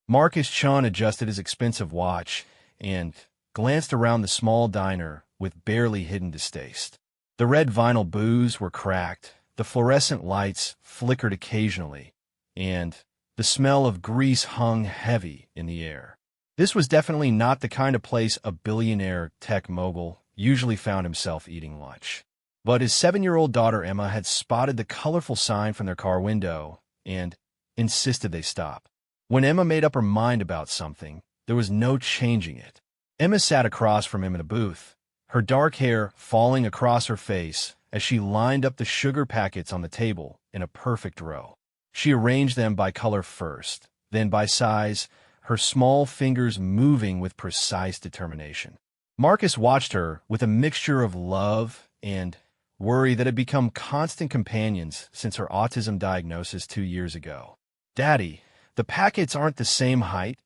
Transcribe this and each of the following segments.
Marcus Chun adjusted his expensive watch and glanced around the small diner with barely hidden distaste. The red vinyl booths were cracked, the fluorescent lights flickered occasionally, and the smell of grease hung heavy in the air. This was definitely not the kind of place a billionaire tech mogul usually found himself eating lunch. But his 7-year-old daughter Emma had spotted the colorful sign from their car window and insisted they stop. When Emma made up her mind about something, there was no changing it. Emma sat across from him in a booth, her dark hair falling across her face as she lined up the sugar packets on the table in a perfect row. She arranged them by color first, then by size, her small fingers moving with precise determination. Marcus watched her with a mixture of love and worry that had become constant companions since her autism diagnosis 2 years ago. "Daddy, the packets aren't the same height,"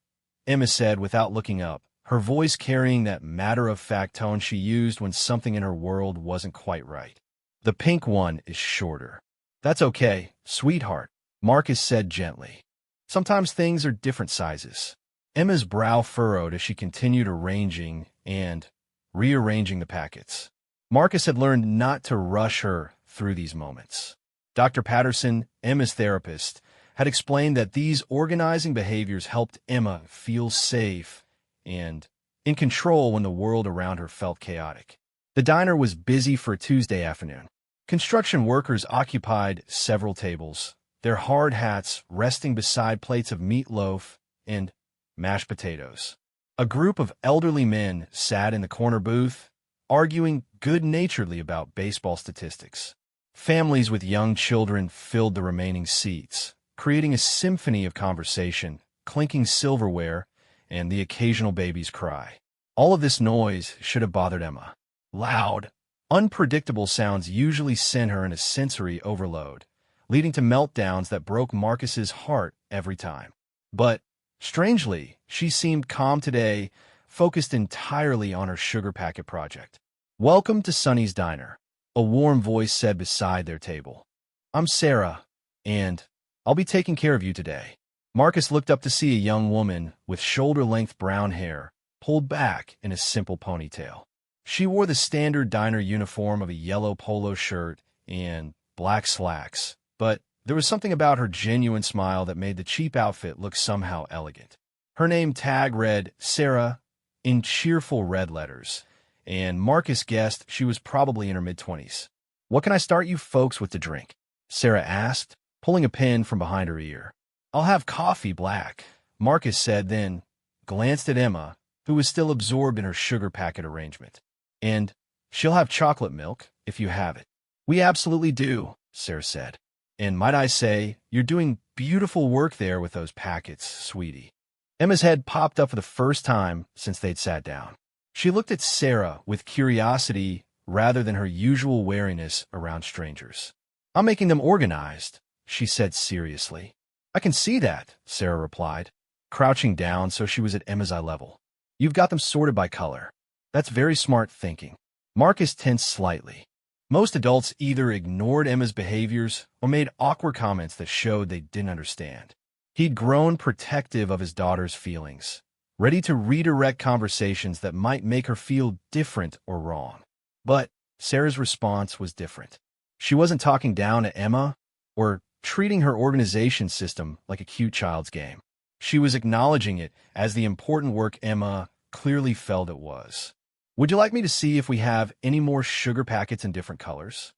Emma said without looking up, her voice carrying that matter-of-fact tone she used when something in her world wasn't quite right. "The pink one is shorter." "That's okay, sweetheart," Marcus said gently. "Sometimes things are different sizes." Emma's brow furrowed as she continued arranging and rearranging the packets. Marcus had learned not to rush her through these moments. Dr. Patterson, Emma's therapist, had explained that these organizing behaviors helped Emma feel safe and in control when the world around her felt chaotic. The diner was busy for a Tuesday afternoon. Construction workers occupied several tables, their hard hats resting beside plates of meatloaf and mashed potatoes. A group of elderly men sat in the corner booth, arguing good-naturedly about baseball statistics. Families with young children filled the remaining seats, creating a symphony of conversation, clinking silverware, and the occasional baby's cry. All of this noise should have bothered Emma. Loud, unpredictable sounds usually sent her in a sensory overload, leading to meltdowns that broke Marcus's heart every time. But, strangely, she seemed calm today, focused entirely on her sugar packet project. "Welcome to Sonny's Diner," a warm voice said beside their table. "I'm Sarah, and I'll be taking care of you today." Marcus looked up to see a young woman with shoulder-length brown hair pulled back in a simple ponytail. She wore the standard diner uniform of a yellow polo shirt and black slacks, but there was something about her genuine smile that made the cheap outfit look somehow elegant. Her name tag read Sarah in cheerful red letters, and Marcus guessed she was probably in her mid-20s. "What can I start you folks with to drink?" Sarah asked, pulling a pen from behind her ear. "I'll have coffee black," Marcus said, then glanced at Emma, who was still absorbed in her sugar packet arrangement. "And she'll have chocolate milk, if you have it." "We absolutely do," Sarah said. "And might I say, you're doing beautiful work there with those packets, sweetie." Emma's head popped up for the first time since they'd sat down. She looked at Sarah with curiosity rather than her usual wariness around strangers. "I'm making them organized," she said seriously. "I can see that," Sarah replied, crouching down so she was at Emma's eye level. "You've got them sorted by color. That's very smart thinking." Marcus tensed slightly. Most adults either ignored Emma's behaviors or made awkward comments that showed they didn't understand. He'd grown protective of his daughter's feelings, ready to redirect conversations that might make her feel different or wrong. But Sarah's response was different. She wasn't talking down to Emma or treating her organization system like a cute child's game. She was acknowledging it as the important work Emma clearly felt it was. "Would you like me to see if we have any more sugar packets in different colors?"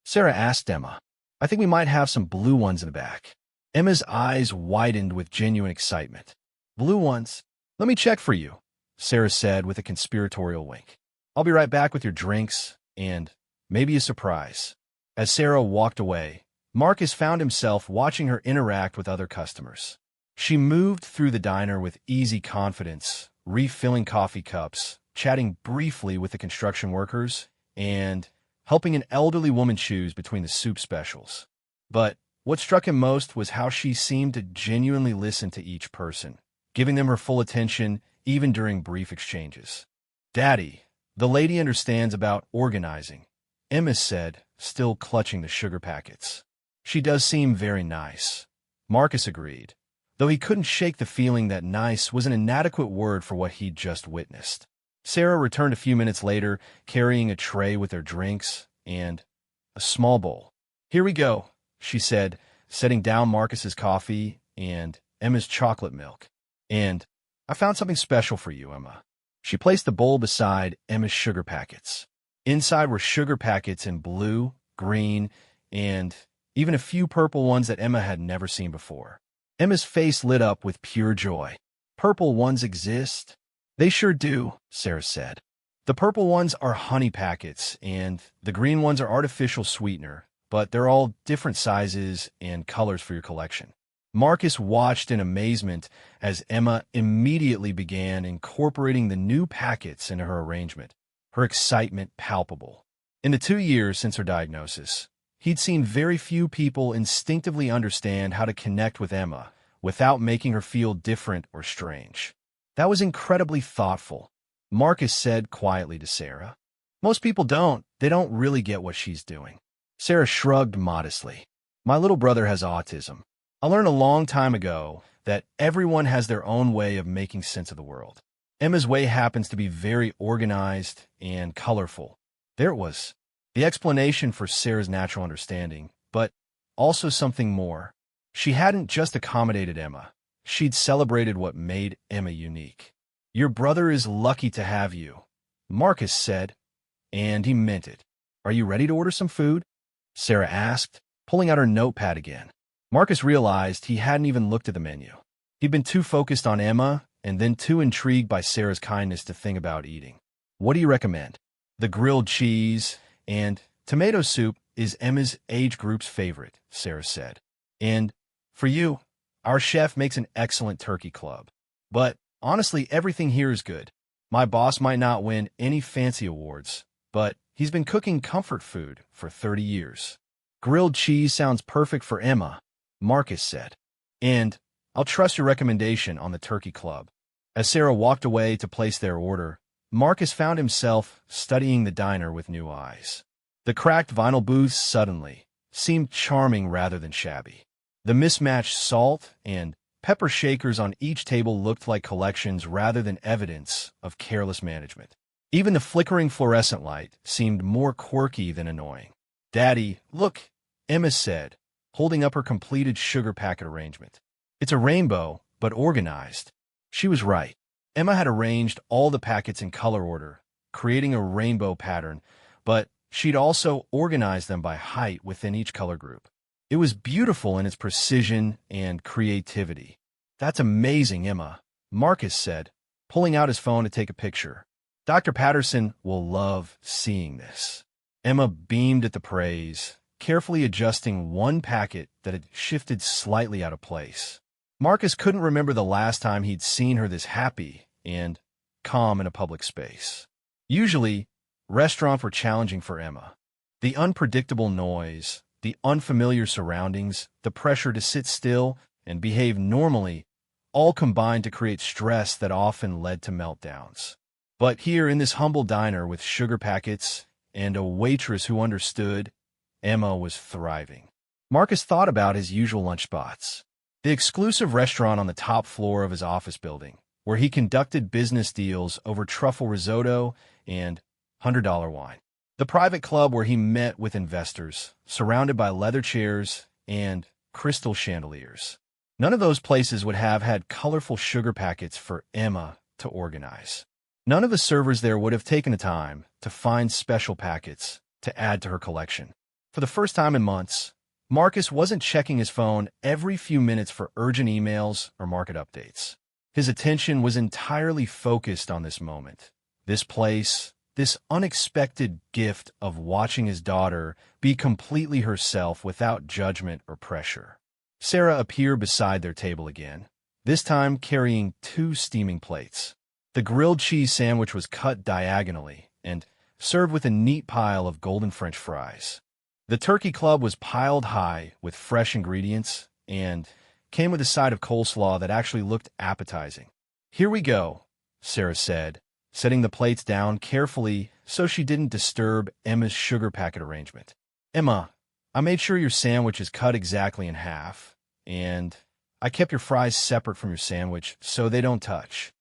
Sarah asked Emma. "I think we might have some blue ones in the back." Emma's eyes widened with genuine excitement. "Blue ones? Let me check for you," Sarah said with a conspiratorial wink. "I'll be right back with your drinks and maybe a surprise." As Sarah walked away, Marcus found himself watching her interact with other customers. She moved through the diner with easy confidence, refilling coffee cups, chatting briefly with the construction workers, and helping an elderly woman choose between the soup specials. But what struck him most was how she seemed to genuinely listen to each person, giving them her full attention even during brief exchanges. "Daddy, the lady understands about organizing," Emma said, still clutching the sugar packets. "She does seem very nice," Marcus agreed, though he couldn't shake the feeling that nice was an inadequate word for what he'd just witnessed. Sarah returned a few minutes later, carrying a tray with their drinks and a small bowl. "Here we go," she said, setting down Marcus's coffee and Emma's chocolate milk. "And I found something special for you, Emma." She placed the bowl beside Emma's sugar packets. Inside were sugar packets in blue, green, and even a few purple ones that Emma had never seen before. Emma's face lit up with pure joy. "Purple ones exist?" "They sure do," Sarah said. "The purple ones are honey packets, and the green ones are artificial sweetener, but they're all different sizes and colors for your collection." Marcus watched in amazement as Emma immediately began incorporating the new packets into her arrangement, her excitement palpable. In the 2 years since her diagnosis, he'd seen very few people instinctively understand how to connect with Emma without making her feel different or strange. "That was incredibly thoughtful," Marcus said quietly to Sarah. "Most people don't. They don't really get what she's doing." Sarah shrugged modestly. "My little brother has autism. I learned a long time ago that everyone has their own way of making sense of the world. Emma's way happens to be very organized and colorful." There it was, the explanation for Sarah's natural understanding, but also something more. She hadn't just accommodated Emma. She'd celebrated what made Emma unique. "Your brother is lucky to have you," Marcus said, and he meant it. "Are you ready to order some food?" Sarah asked, pulling out her notepad again. Marcus realized he hadn't even looked at the menu. He'd been too focused on Emma and then too intrigued by Sarah's kindness to think about eating. "What do you recommend?" "The grilled cheese and tomato soup is Emma's age group's favorite," Sarah said. "And for you, our chef makes an excellent turkey club. But honestly, everything here is good. My boss might not win any fancy awards, but he's been cooking comfort food for 30 years. "Grilled cheese sounds perfect for Emma," Marcus said. "And I'll trust your recommendation on the turkey club." As Sarah walked away to place their order, Marcus found himself studying the diner with new eyes. The cracked vinyl booths suddenly seemed charming rather than shabby. The mismatched salt and pepper shakers on each table looked like collections rather than evidence of careless management. Even the flickering fluorescent light seemed more quirky than annoying. "Daddy, look," Emma said, holding up her completed sugar packet arrangement. "It's a rainbow, but organized." She was right. Emma had arranged all the packets in color order, creating a rainbow pattern, but she'd also organized them by height within each color group. It was beautiful in its precision and creativity. "That's amazing, Emma," Marcus said, pulling out his phone to take a picture. "Dr. Patterson will love seeing this." Emma beamed at the praise, carefully adjusting one packet that had shifted slightly out of place. Marcus couldn't remember the last time he'd seen her this happy and calm in a public space. Usually, restaurants were challenging for Emma. The unpredictable noise, the unfamiliar surroundings, the pressure to sit still and behave normally, all combined to create stress that often led to meltdowns. But here in this humble diner with sugar packets and a waitress who understood, Emma was thriving. Marcus thought about his usual lunch spots. The exclusive restaurant on the top floor of his office building, where he conducted business deals over truffle risotto and $100 wine. The private club where he met with investors, surrounded by leather chairs and crystal chandeliers. None of those places would have had colorful sugar packets for Emma to organize. None of the servers there would have taken the time to find special packets to add to her collection. For the first time in months, Marcus wasn't checking his phone every few minutes for urgent emails or market updates. His attention was entirely focused on this moment, this place, this unexpected gift of watching his daughter be completely herself without judgment or pressure. Sarah appeared beside their table again, this time carrying 2 steaming plates. The grilled cheese sandwich was cut diagonally and served with a neat pile of golden French fries. The turkey club was piled high with fresh ingredients and came with a side of coleslaw that actually looked appetizing. "Here we go," Sarah said, setting the plates down carefully so she didn't disturb Emma's sugar packet arrangement. "Emma, I made sure your sandwich is cut exactly in half, and I kept your fries separate from your sandwich so they don't touch.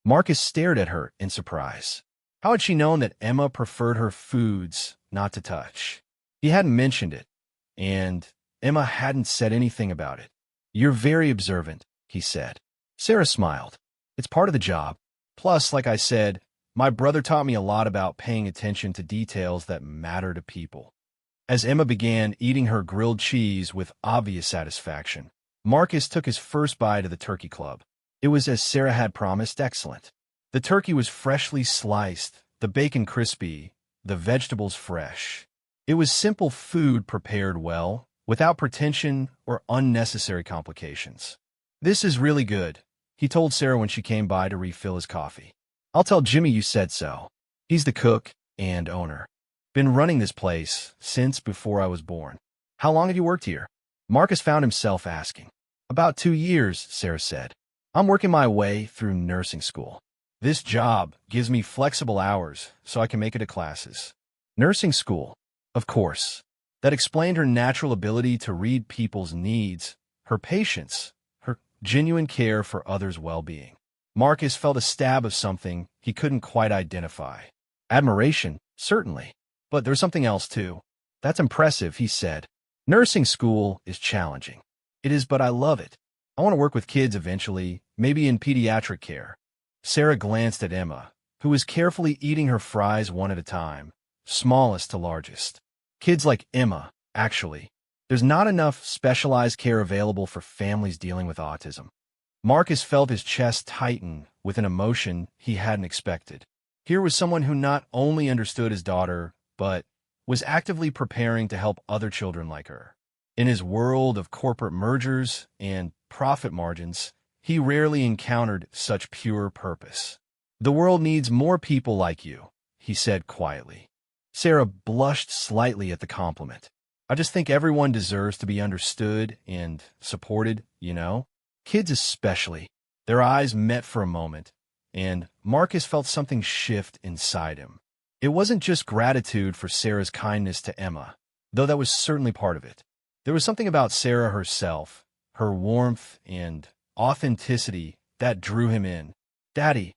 Marcus stared at her in surprise. How had she known that Emma preferred her foods not to touch? He hadn't mentioned it, and Emma hadn't said anything about it. You're very observant, he said. Sarah smiled. It's part of the job. Plus, like I said, my brother taught me a lot about paying attention to details that matter to people. As Emma began eating her grilled cheese with obvious satisfaction, Marcus took his first bite of the turkey club. It was, as Sarah had promised, excellent. The turkey was freshly sliced, the bacon crispy, the vegetables fresh. It was simple food prepared well, without pretension or unnecessary complications. This is really good, he told Sarah when she came by to refill his coffee. I'll tell Jimmy you said so. He's the cook and owner. Been running this place since before I was born. How long have you worked here? Marcus found himself asking. About 2 years, Sarah said. I'm working my way through nursing school. This job gives me flexible hours so I can make it to classes. Nursing school, of course. That explained her natural ability to read people's needs, her patience, her genuine care for others' well-being. Marcus felt a stab of something he couldn't quite identify. Admiration, certainly. But there's something else, too. That's impressive, he said. Nursing school is challenging. It is, but I love it. I want to work with kids eventually, maybe in pediatric care. Sarah glanced at Emma, who was carefully eating her fries one at a time, smallest to largest. Kids like Emma, actually. There's not enough specialized care available for families dealing with autism. Marcus felt his chest tighten with an emotion he hadn't expected. Here was someone who not only understood his daughter, but was actively preparing to help other children like her. In his world of corporate mergers and profit margins, he rarely encountered such pure purpose. The world needs more people like you, he said quietly. Sarah blushed slightly at the compliment. I just think everyone deserves to be understood and supported, you know? Kids especially. Their eyes met for a moment, and Marcus felt something shift inside him. It wasn't just gratitude for Sarah's kindness to Emma, though that was certainly part of it. There was something about Sarah herself, her warmth and authenticity, that drew him in. Daddy,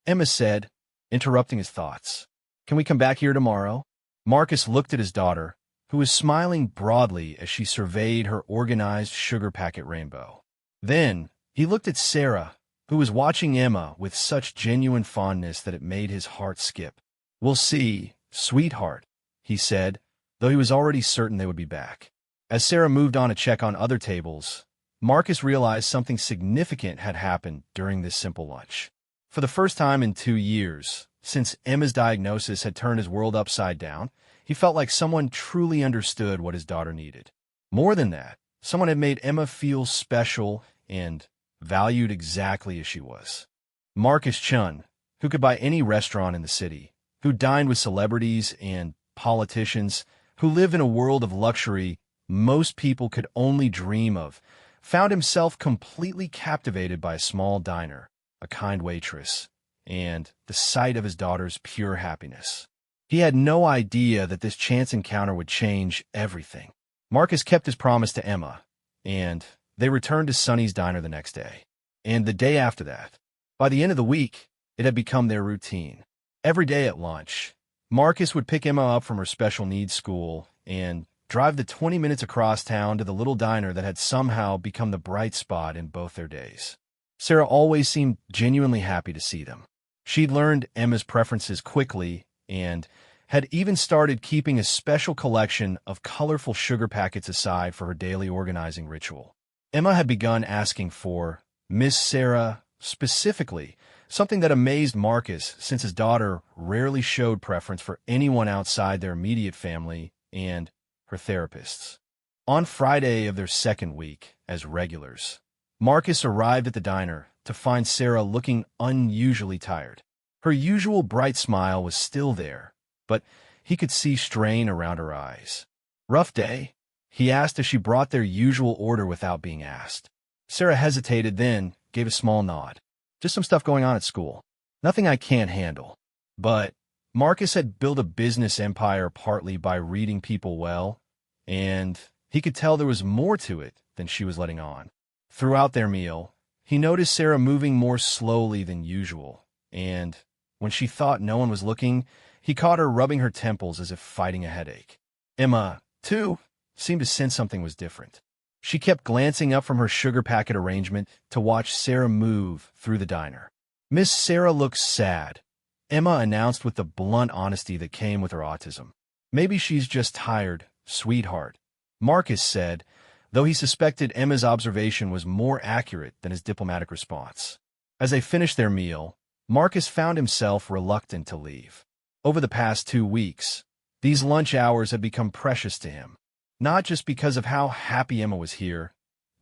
Emma said, interrupting his thoughts. Can we come back here tomorrow? Marcus looked at his daughter, who was smiling broadly as she surveyed her organized sugar packet rainbow. Then he looked at Sarah, who was watching Emma with such genuine fondness that it made his heart skip. We'll see, sweetheart, he said, though he was already certain they would be back. As Sarah moved on to check on other tables, Marcus realized something significant had happened during this simple lunch. For the first time in 2 years, since Emma's diagnosis had turned his world upside down, he felt like someone truly understood what his daughter needed. More than that, someone had made Emma feel special and valued exactly as she was. Marcus Chun, who could buy any restaurant in the city, who dined with celebrities and politicians, who lived in a world of luxury most people could only dream of, found himself completely captivated by a small diner, a kind waitress, and the sight of his daughter's pure happiness. He had no idea that this chance encounter would change everything. Marcus kept his promise to Emma, and they returned to Sonny's diner the next day, and the day after that. By the end of the week, it had become their routine. Every day at lunch, Marcus would pick Emma up from her special needs school and drive the 20 minutes across town to the little diner that had somehow become the bright spot in both their days. Sarah always seemed genuinely happy to see them. She'd learned Emma's preferences quickly and had even started keeping a special collection of colorful sugar packets aside for her daily organizing ritual. Emma had begun asking for Miss Sarah specifically, something that amazed Marcus since his daughter rarely showed preference for anyone outside their immediate family and her therapists. On Friday of their second week as regulars, Marcus arrived at the diner to find Sarah looking unusually tired. Her usual bright smile was still there, but he could see strain around her eyes. Rough day? He asked as she brought their usual order without being asked. Sarah hesitated, then gave a small nod. Just some stuff going on at school. Nothing I can't handle. But Marcus had built a business empire partly by reading people well, and he could tell there was more to it than she was letting on. Throughout their meal, he noticed Sarah moving more slowly than usual, and when she thought no one was looking, he caught her rubbing her temples as if fighting a headache. Emma, too, seemed to sense something was different. She kept glancing up from her sugar packet arrangement to watch Sarah move through the diner. Miss Sarah looks sad, Emma announced with the blunt honesty that came with her autism. Maybe she's just tired, sweetheart, Marcus said, though he suspected Emma's observation was more accurate than his diplomatic response. As they finished their meal, Marcus found himself reluctant to leave. Over the past 2 weeks, these lunch hours had become precious to him, not just because of how happy Emma was here,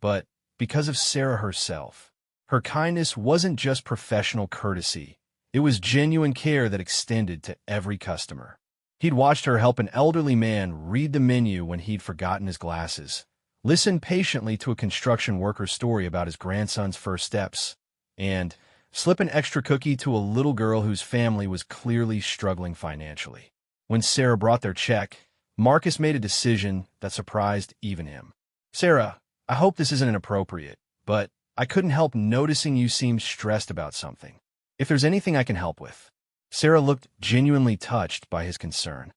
but because of Sarah herself. Her kindness wasn't just professional courtesy. It was genuine care that extended to every customer. He'd watched her help an elderly man read the menu when he'd forgotten his glasses, listen patiently to a construction worker's story about his grandson's first steps, and slip an extra cookie to a little girl whose family was clearly struggling financially. When Sarah brought their check, Marcus made a decision that surprised even him. Sarah, I hope this isn't inappropriate, but I couldn't help noticing you seemed stressed about something. If there's anything I can help with. Sarah looked genuinely touched by his concern.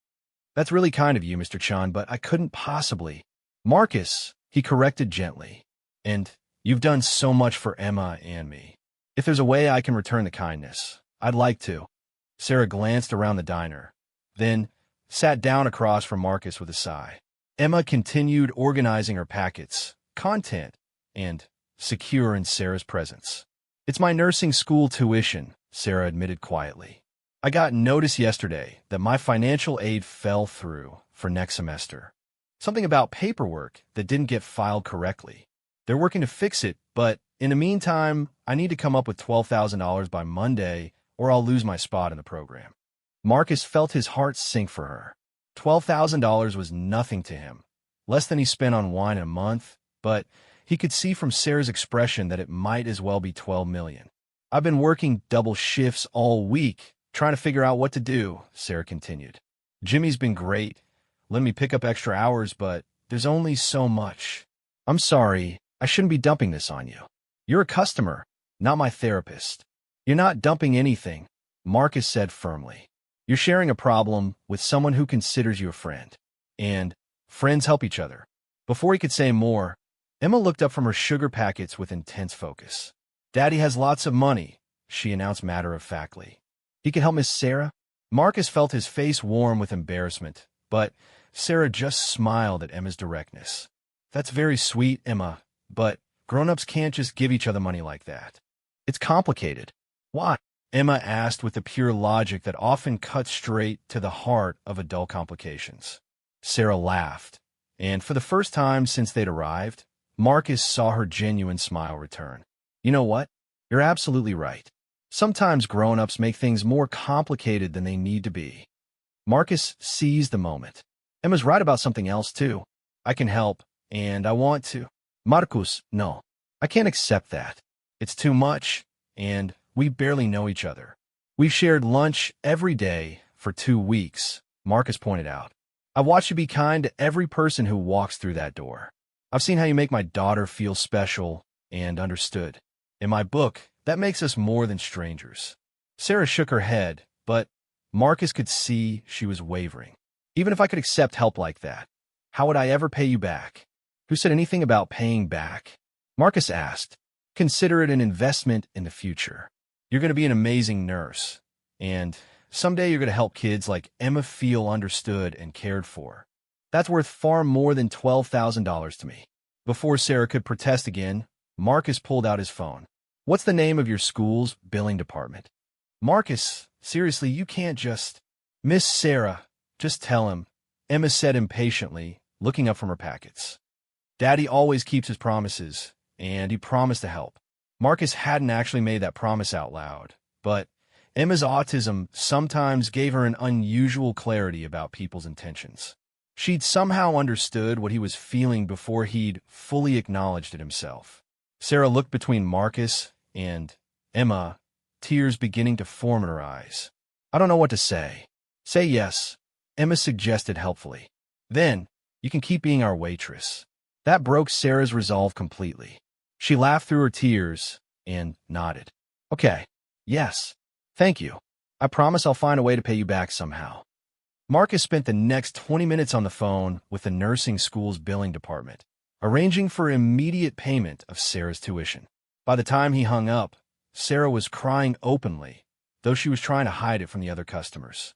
That's really kind of you, Mr. Chan, but I couldn't possibly. Marcus, he corrected gently. And you've done so much for Emma and me. If there's a way I can return the kindness, I'd like to. Sarah glanced around the diner, then sat down across from Marcus with a sigh. Emma continued organizing her packets, content, and secure in Sarah's presence. It's my nursing school tuition, Sarah admitted quietly. I got notice yesterday that my financial aid fell through for next semester. Something about paperwork that didn't get filed correctly. They're working to fix it, but in the meantime, I need to come up with $12,000 by Monday or I'll lose my spot in the program. Marcus felt his heart sink for her. $12,000 was nothing to him, less than he spent on wine in a month, but he could see from Sarah's expression that it might as well be $12 million. I've been working double shifts all week, trying to figure out what to do, Sarah continued. Jimmy's been great, letting me pick up extra hours, but there's only so much. I'm sorry, I shouldn't be dumping this on you. You're a customer, not my therapist. You're not dumping anything, Marcus said firmly. You're sharing a problem with someone who considers you a friend. And friends help each other. Before he could say more, Emma looked up from her sugar packets with intense focus. Daddy has lots of money, she announced matter-of-factly. He can help Miss Sarah? Marcus felt his face warm with embarrassment, but Sarah just smiled at Emma's directness. That's very sweet, Emma, but grown-ups can't just give each other money like that. It's complicated. Why? Emma asked with the pure logic that often cuts straight to the heart of adult complications. Sarah laughed, and for the first time since they'd arrived, Marcus saw her genuine smile return. You know what? You're absolutely right. Sometimes grown-ups make things more complicated than they need to be. Marcus seized the moment. Emma's right about something else, too. I can help, and I want to. Marcus, no. I can't accept that. It's too much, and we barely know each other. We've shared lunch every day for 2 weeks, Marcus pointed out. I've watched you be kind to every person who walks through that door. I've seen how you make my daughter feel special and understood. In my book, that makes us more than strangers. Sarah shook her head, but Marcus could see she was wavering. Even if I could accept help like that, how would I ever pay you back? Who said anything about paying back? Marcus asked. Consider it an investment in the future. You're going to be an amazing nurse, and someday you're going to help kids like Emma feel understood and cared for. That's worth far more than $12,000 to me. Before Sarah could protest again, Marcus pulled out his phone. What's the name of your school's billing department? Marcus, seriously, you can't just... Miss Sarah, just tell him, Emma said impatiently, looking up from her packets. Daddy always keeps his promises, and he promised to help. Marcus hadn't actually made that promise out loud, but Emma's autism sometimes gave her an unusual clarity about people's intentions. She'd somehow understood what he was feeling before he'd fully acknowledged it himself. Sarah looked between Marcus and Emma, tears beginning to form in her eyes. I don't know what to say. Say yes, Emma suggested helpfully. Then, you can keep being our waitress. That broke Sarah's resolve completely. She laughed through her tears and nodded. Okay. Yes. Thank you. I promise I'll find a way to pay you back somehow. Marcus spent the next 20 minutes on the phone with the nursing school's billing department, arranging for immediate payment of Sarah's tuition. By the time he hung up, Sarah was crying openly, though she was trying to hide it from the other customers.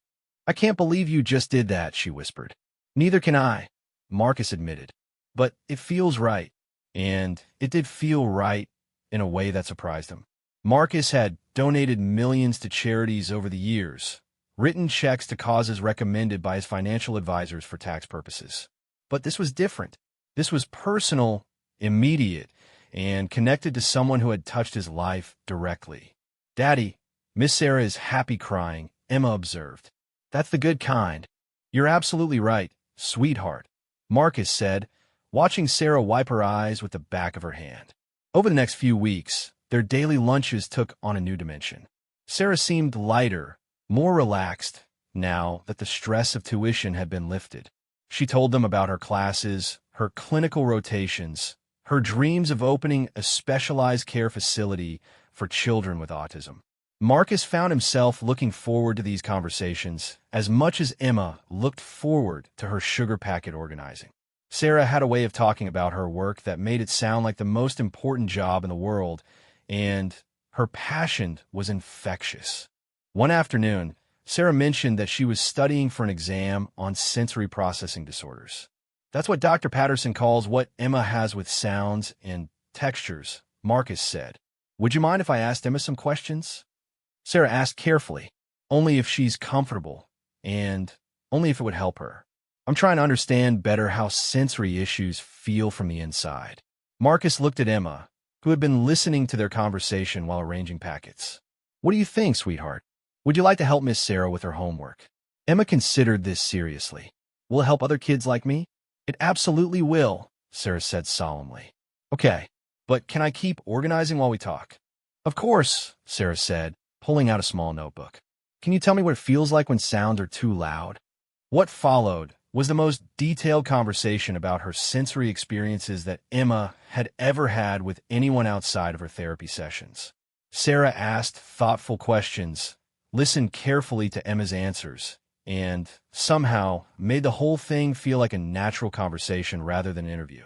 I can't believe you just did that, she whispered. Neither can I, Marcus admitted. But it feels right. And it did feel right in a way that surprised him. Marcus had donated millions to charities over the years, written checks to causes recommended by his financial advisors for tax purposes. But this was different. This was personal, immediate, and connected to someone who had touched his life directly. Daddy, Miss Sarah is happy crying, Emma observed. That's the good kind. You're absolutely right, sweetheart, Marcus said, watching Sarah wipe her eyes with the back of her hand. Over the next few weeks, their daily lunches took on a new dimension. Sarah seemed lighter, more relaxed, now that the stress of tuition had been lifted. She told them about her classes, her clinical rotations, her dreams of opening a specialized care facility for children with autism. Marcus found himself looking forward to these conversations as much as Emma looked forward to her sugar packet organizing. Sarah had a way of talking about her work that made it sound like the most important job in the world, and her passion was infectious. One afternoon, Sarah mentioned that she was studying for an exam on sensory processing disorders. That's what Dr. Patterson calls what Emma has with sounds and textures, Marcus said. Would you mind if I asked Emma some questions? Sarah asked carefully, only if she's comfortable, and only if it would help her. I'm trying to understand better how sensory issues feel from the inside. Marcus looked at Emma, who had been listening to their conversation while arranging packets. What do you think, sweetheart? Would you like to help Miss Sarah with her homework? Emma considered this seriously. Will it help other kids like me? It absolutely will, Sarah said solemnly. Okay, but can I keep organizing while we talk? Of course, Sarah said, pulling out a small notebook. Can you tell me what it feels like when sounds are too loud? What followed was the most detailed conversation about her sensory experiences that Emma had ever had with anyone outside of her therapy sessions. Sarah asked thoughtful questions, listened carefully to Emma's answers, and somehow made the whole thing feel like a natural conversation rather than an interview.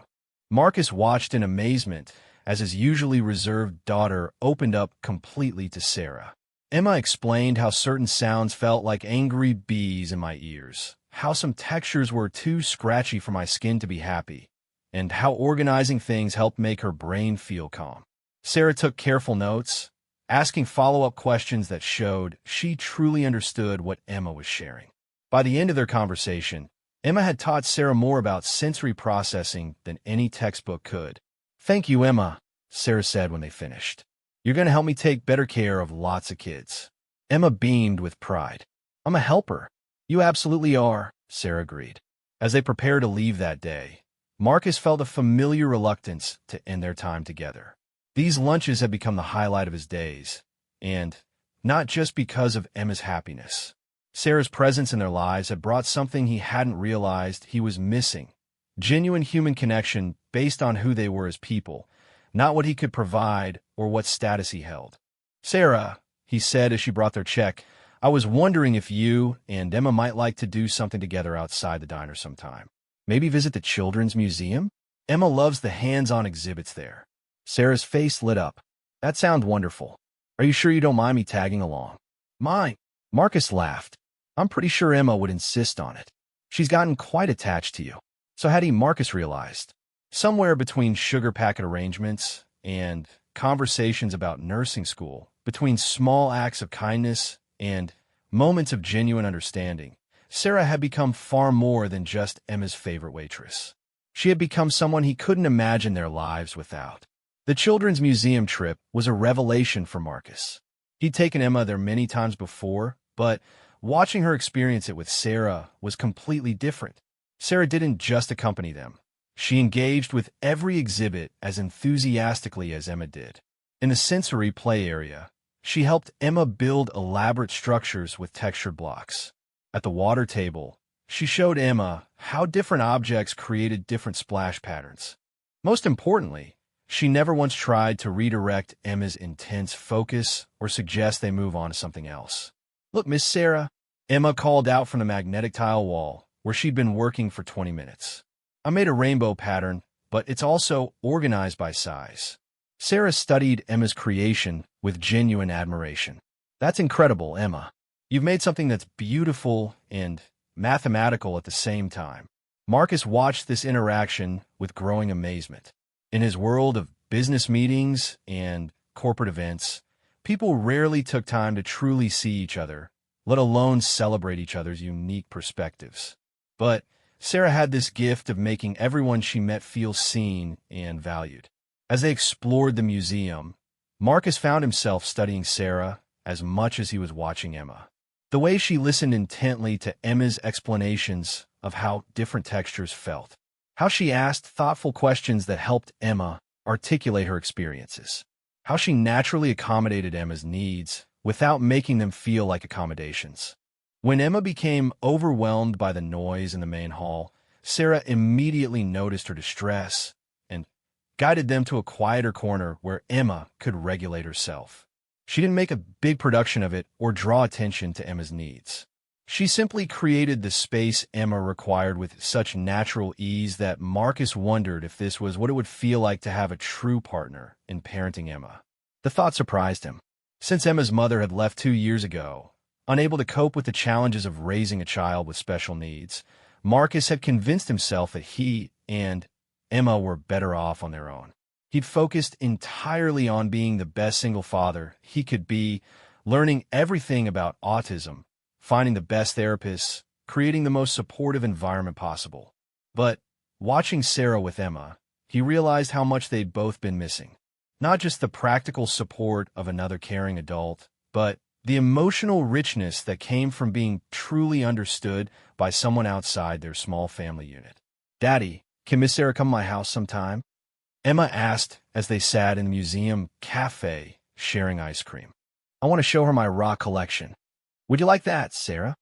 Marcus watched in amazement as his usually reserved daughter opened up completely to Sarah. Emma explained how certain sounds felt like angry bees in my ears, how some textures were too scratchy for my skin to be happy, and how organizing things helped make her brain feel calm. Sarah took careful notes, asking follow-up questions that showed she truly understood what Emma was sharing. By the end of their conversation, Emma had taught Sarah more about sensory processing than any textbook could. Thank you, Emma, Sarah said when they finished. You're going to help me take better care of lots of kids. Emma beamed with pride. I'm a helper. You absolutely are, Sarah agreed. As they prepared to leave that day, Marcus felt a familiar reluctance to end their time together. These lunches had become the highlight of his days, and not just because of Emma's happiness. Sarah's presence in their lives had brought something he hadn't realized he was missing. Genuine human connection based on who they were as people, not what he could provide or what status he held. Sarah, he said as she brought their check, I was wondering if you and Emma might like to do something together outside the diner sometime. Maybe visit the Children's Museum? Emma loves the hands-on exhibits there. Sarah's face lit up. That sounds wonderful. Are you sure you don't mind me tagging along? Mine. Marcus laughed. I'm pretty sure Emma would insist on it. She's gotten quite attached to you. So had Marcus realized. Somewhere between sugar packet arrangements and conversations about nursing school, between small acts of kindness and moments of genuine understanding, Sarah had become far more than just Emma's favorite waitress. She had become someone he couldn't imagine their lives without. The Children's Museum trip was a revelation for Marcus. He'd taken Emma there many times before, but watching her experience it with Sarah was completely different. Sarah didn't just accompany them. She engaged with every exhibit as enthusiastically as Emma did. In the sensory play area, she helped Emma build elaborate structures with textured blocks. At the water table, she showed Emma how different objects created different splash patterns. Most importantly, She never once tried to redirect Emma's intense focus or suggest they move on to something else. "Look, Miss Sarah," Emma called out from the magnetic tile wall, where she'd been working for 20 minutes. "I made a rainbow pattern, but it's also organized by size." Sarah studied Emma's creation with genuine admiration. "That's incredible, Emma. You've made something that's beautiful and mathematical at the same time." Marcus watched this interaction with growing amazement. In his world of business meetings and corporate events, people rarely took time to truly see each other, let alone celebrate each other's unique perspectives. But Sarah had this gift of making everyone she met feel seen and valued. As they explored the museum, Marcus found himself studying Sarah as much as he was watching Emma. The way she listened intently to Emma's explanations of how different textures felt, how she asked thoughtful questions that helped Emma articulate her experiences, how she naturally accommodated Emma's needs without making them feel like accommodations. When Emma became overwhelmed by the noise in the main hall, Sarah immediately noticed her distress and guided them to a quieter corner where Emma could regulate herself. She didn't make a big production of it or draw attention to Emma's needs. She simply created the space Emma required with such natural ease that Marcus wondered if this was what it would feel like to have a true partner in parenting Emma. The thought surprised him. Since Emma's mother had left 2 years ago, unable to cope with the challenges of raising a child with special needs, Marcus had convinced himself that he and Emma were better off on their own. He'd focused entirely on being the best single father he could be, learning everything about autism, finding the best therapists, creating the most supportive environment possible. But watching Sarah with Emma, he realized how much they'd both been missing. Not just the practical support of another caring adult, but the emotional richness that came from being truly understood by someone outside their small family unit. "Daddy, can Miss Sarah come to my house sometime?" Emma asked as they sat in the museum cafe sharing ice cream. "I want to show her my rock collection." "Would you like that, Sarah?"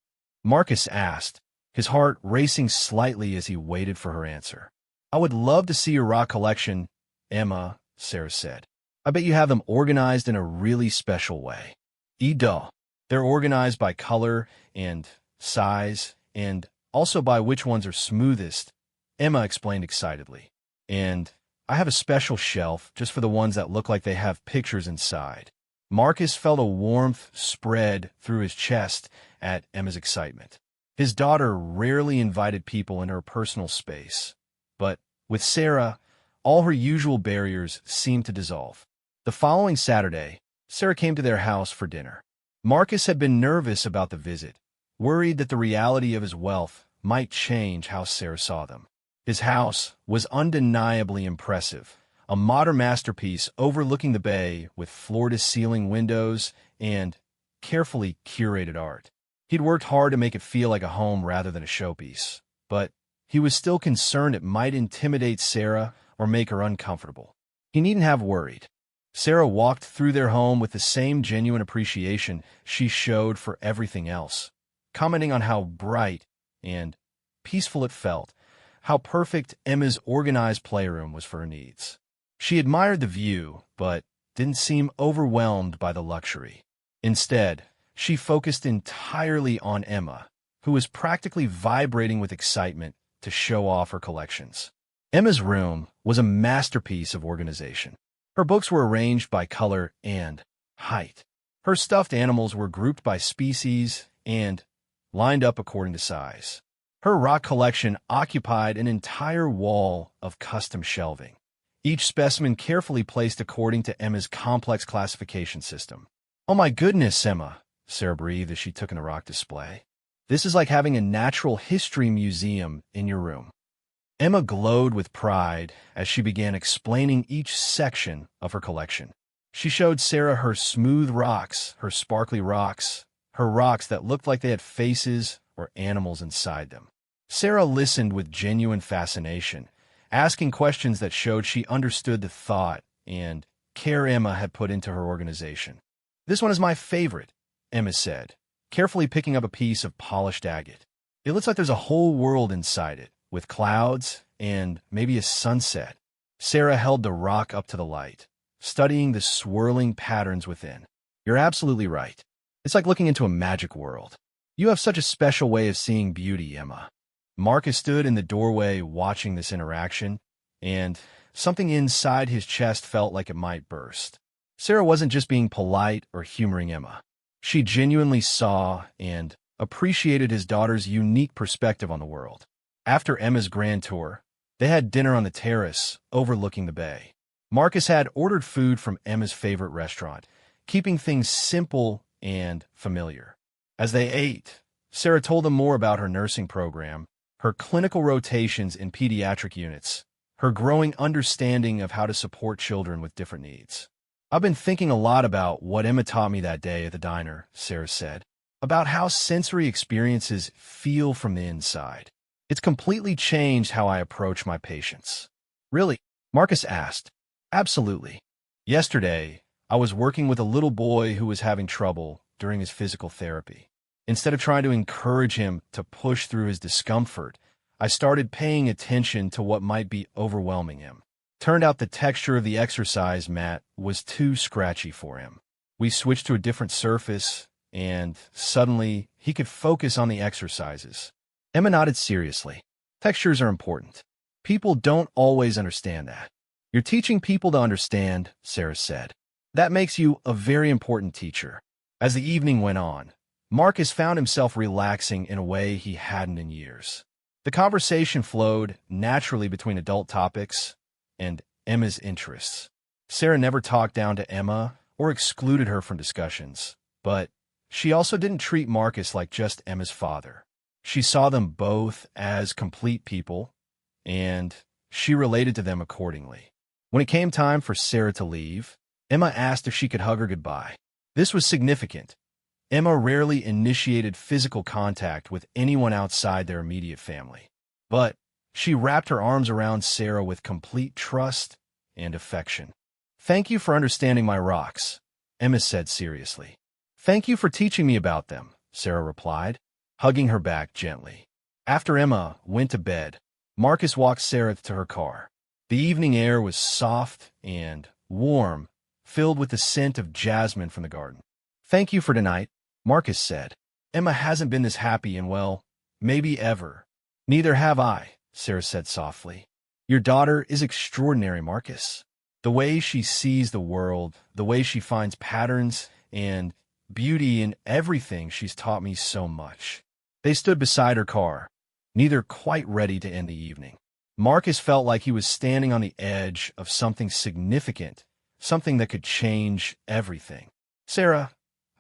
Marcus asked, his heart racing slightly as he waited for her answer. "I would love to see your rock collection, Emma," Sarah said. "I bet you have them organized in a really special way." "Duh. They're organized by color and size, and also by which ones are smoothest," Emma explained excitedly. "And I have a special shelf just for the ones that look like they have pictures inside." Marcus felt a warmth spread through his chest at Emma's excitement. His daughter rarely invited people into her personal space, but with Sarah, all her usual barriers seemed to dissolve. The following Saturday, Sarah came to their house for dinner. Marcus had been nervous about the visit, worried that the reality of his wealth might change how Sarah saw them. His house was undeniably impressive, a modern masterpiece overlooking the bay with floor-to-ceiling windows and carefully curated art. He'd worked hard to make it feel like a home rather than a showpiece, but he was still concerned it might intimidate Sarah or make her uncomfortable. He needn't have worried. Sarah walked through their home with the same genuine appreciation she showed for everything else, commenting on how bright and peaceful it felt, how perfect Emma's organized playroom was for her needs. She admired the view, but didn't seem overwhelmed by the luxury. Instead, she focused entirely on Emma, who was practically vibrating with excitement to show off her collections. Emma's room was a masterpiece of organization. Her books were arranged by color and height. Her stuffed animals were grouped by species and lined up according to size. Her rock collection occupied an entire wall of custom shelving, each specimen carefully placed according to Emma's complex classification system. "Oh my goodness, Emma," Sarah breathed as she took in the rock display. "This is like having a natural history museum in your room." Emma glowed with pride as she began explaining each section of her collection. She showed Sarah her smooth rocks, her sparkly rocks, her rocks that looked like they had faces or animals inside them. Sarah listened with genuine fascination, asking questions that showed she understood the thought and care Emma had put into her organization. "This one is my favorite," Emma said, carefully picking up a piece of polished agate. "It looks like there's a whole world inside it, with clouds and maybe a sunset." Sarah held the rock up to the light, studying the swirling patterns within. You're absolutely right. It's like looking into a magic world. You have such a special way of seeing beauty, Emma. Marcus stood in the doorway watching this interaction, and something inside his chest felt like it might burst. Sarah wasn't just being polite or humoring Emma. She genuinely saw and appreciated his daughter's unique perspective on the world. After Emma's grand tour, they had dinner on the terrace overlooking the bay. Marcus had ordered food from Emma's favorite restaurant, keeping things simple and familiar. As they ate, Sarah told them more about her nursing program, her clinical rotations in pediatric units, her growing understanding of how to support children with different needs. I've been thinking a lot about what Emma taught me that day at the diner, Sarah said, about how sensory experiences feel from the inside. It's completely changed how I approach my patients. Really? Marcus asked. Absolutely. Yesterday, I was working with a little boy who was having trouble during his physical therapy. Instead of trying to encourage him to push through his discomfort, I started paying attention to what might be overwhelming him. Turned out the texture of the exercise mat was too scratchy for him. We switched to a different surface, and suddenly he could focus on the exercises. Emma nodded seriously. Textures are important. People don't always understand that. You're teaching people to understand, Sarah said. That makes you a very important teacher. As the evening went on, Marcus found himself relaxing in a way he hadn't in years. The conversation flowed naturally between adult topics and Emma's interests. Sarah never talked down to Emma or excluded her from discussions, but she also didn't treat Marcus like just Emma's father. She saw them both as complete people, and she related to them accordingly. When it came time for Sarah to leave, Emma asked if she could hug her goodbye. This was significant. Emma rarely initiated physical contact with anyone outside their immediate family, but she wrapped her arms around Sarah with complete trust and affection. Thank you for understanding my rocks, Emma said seriously. Thank you for teaching me about them, Sarah replied, hugging her back gently. After Emma went to bed, Marcus walked Sarah to her car. The evening air was soft and warm, filled with the scent of jasmine from the garden. Thank you for tonight, Marcus said. Emma hasn't been this happy in, well, maybe ever. Neither have I, Sarah said softly. Your daughter is extraordinary, Marcus. The way she sees the world, the way she finds patterns and beauty in everything, she's taught me so much. They stood beside her car, neither quite ready to end the evening. Marcus felt like he was standing on the edge of something significant, something that could change everything. Sarah,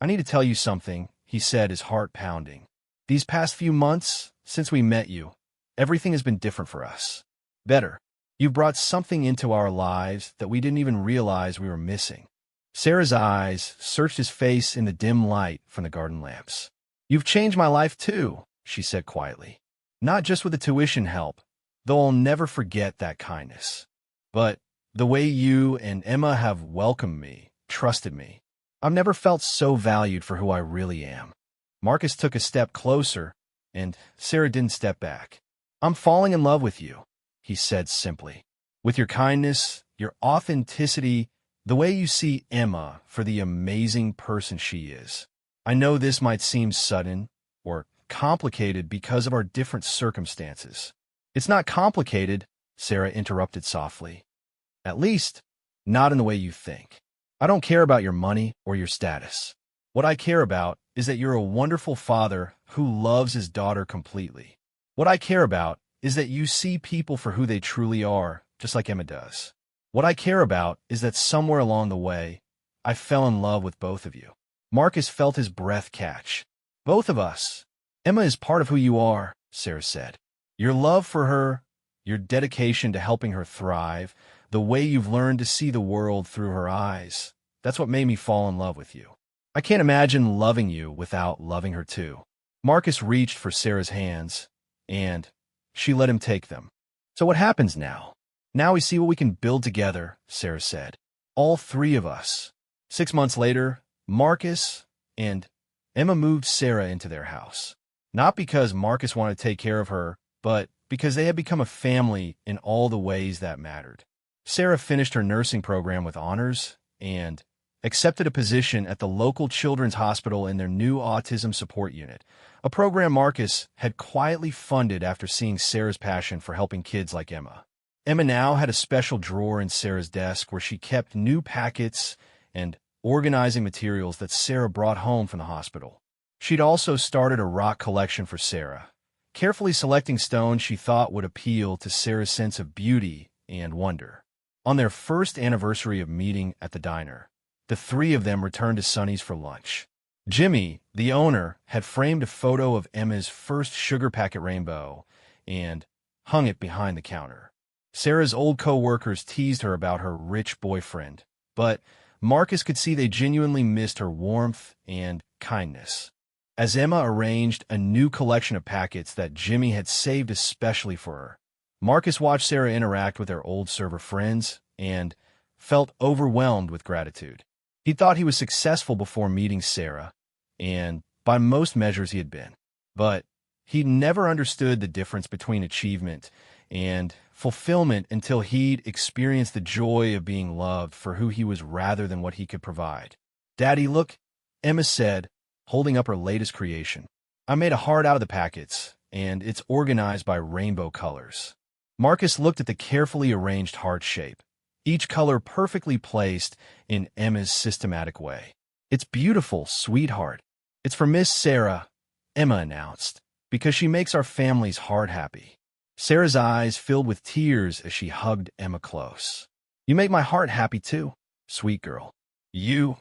I need to tell you something, he said, his heart pounding. These past few months, since we met you, everything has been different for us. Better. You've brought something into our lives that we didn't even realize we were missing. Sarah's eyes searched his face in the dim light from the garden lamps. You've changed my life too, she said quietly. Not just with the tuition help, though I'll never forget that kindness, but the way you and Emma have welcomed me, trusted me. I've never felt so valued for who I really am. Marcus took a step closer, and Sarah didn't step back. I'm falling in love with you, he said simply. With your kindness, your authenticity, the way you see Emma for the amazing person she is. I know this might seem sudden or complicated because of our different circumstances. It's not complicated, Sarah interrupted softly. At least, not in the way you think. I don't care about your money or your status. What I care about is that you're a wonderful father who loves his daughter completely. What I care about is that you see people for who they truly are, just like Emma does. What I care about is that somewhere along the way, I fell in love with both of you. Marcus felt his breath catch. Both of us. Emma is part of who you are, Sarah said. Your love for her, your dedication to helping her thrive, the way you've learned to see the world through her eyes, that's what made me fall in love with you. I can't imagine loving you without loving her too. Marcus reached for Sarah's hands, and she let him take them. So what happens now? Now we see what we can build together, Sarah said. All three of us. 6 months later, Marcus and Emma moved Sarah into their house. Not because Marcus wanted to take care of her, but because they had become a family in all the ways that mattered. Sarah finished her nursing program with honors and accepted a position at the local children's hospital in their new autism support unit, a program Marcus had quietly funded after seeing Sarah's passion for helping kids like Emma. Emma now had a special drawer in Sarah's desk where she kept new packets and organizing materials that Sarah brought home from the hospital. She'd also started a rock collection for Sarah, carefully selecting stones she thought would appeal to Sarah's sense of beauty and wonder. On their first anniversary of meeting at the diner, the three of them returned to Sonny's for lunch. Jimmy, the owner, had framed a photo of Emma's first sugar packet rainbow and hung it behind the counter. Sarah's old co-workers teased her about her rich boyfriend, but Marcus could see they genuinely missed her warmth and kindness. As Emma arranged a new collection of packets that Jimmy had saved especially for her, Marcus watched Sarah interact with her old server friends and felt overwhelmed with gratitude. He thought he was successful before meeting Sarah, and by most measures he had been. But he never understood the difference between achievement and fulfillment until he'd experienced the joy of being loved for who he was rather than what he could provide. "Daddy, look," Emma said, holding up her latest creation. "I made a heart out of the packets, and it's organized by rainbow colors." Marcus looked at the carefully arranged heart shape, each color perfectly placed in Emma's systematic way. "It's beautiful, sweetheart. It's for Miss Sarah," Emma announced, "because she makes our family's heart happy." Sarah's eyes filled with tears as she hugged Emma close. "You make my heart happy too, sweet girl. You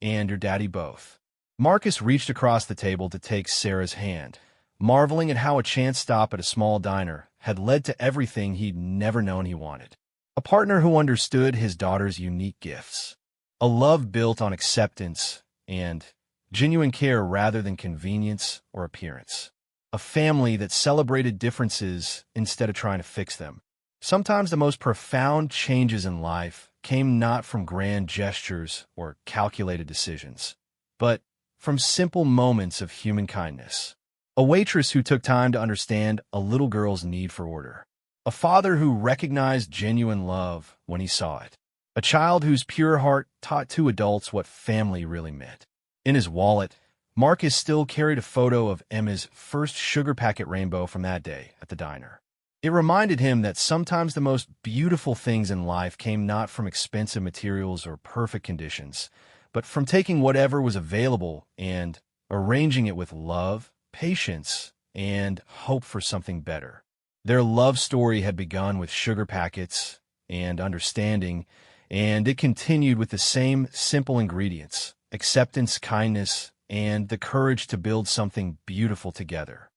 and your daddy both." Marcus reached across the table to take Sarah's hand, marveling at how a chance stop at a small diner had led to everything he'd never known he wanted. A partner who understood his daughter's unique gifts. A love built on acceptance and genuine care rather than convenience or appearance. A family that celebrated differences instead of trying to fix them. Sometimes the most profound changes in life came not from grand gestures or calculated decisions, but from simple moments of human kindness. A waitress who took time to understand a little girl's need for order. A father who recognized genuine love when he saw it. A child whose pure heart taught two adults what family really meant. In his wallet, Marcus still carried a photo of Emma's first sugar packet rainbow from that day at the diner. It reminded him that sometimes the most beautiful things in life came not from expensive materials or perfect conditions, but from taking whatever was available and arranging it with love, patience, and hope for something better. Their love story had begun with sugar packets and understanding, and it continued with the same simple ingredients: acceptance, kindness, and the courage to build something beautiful together.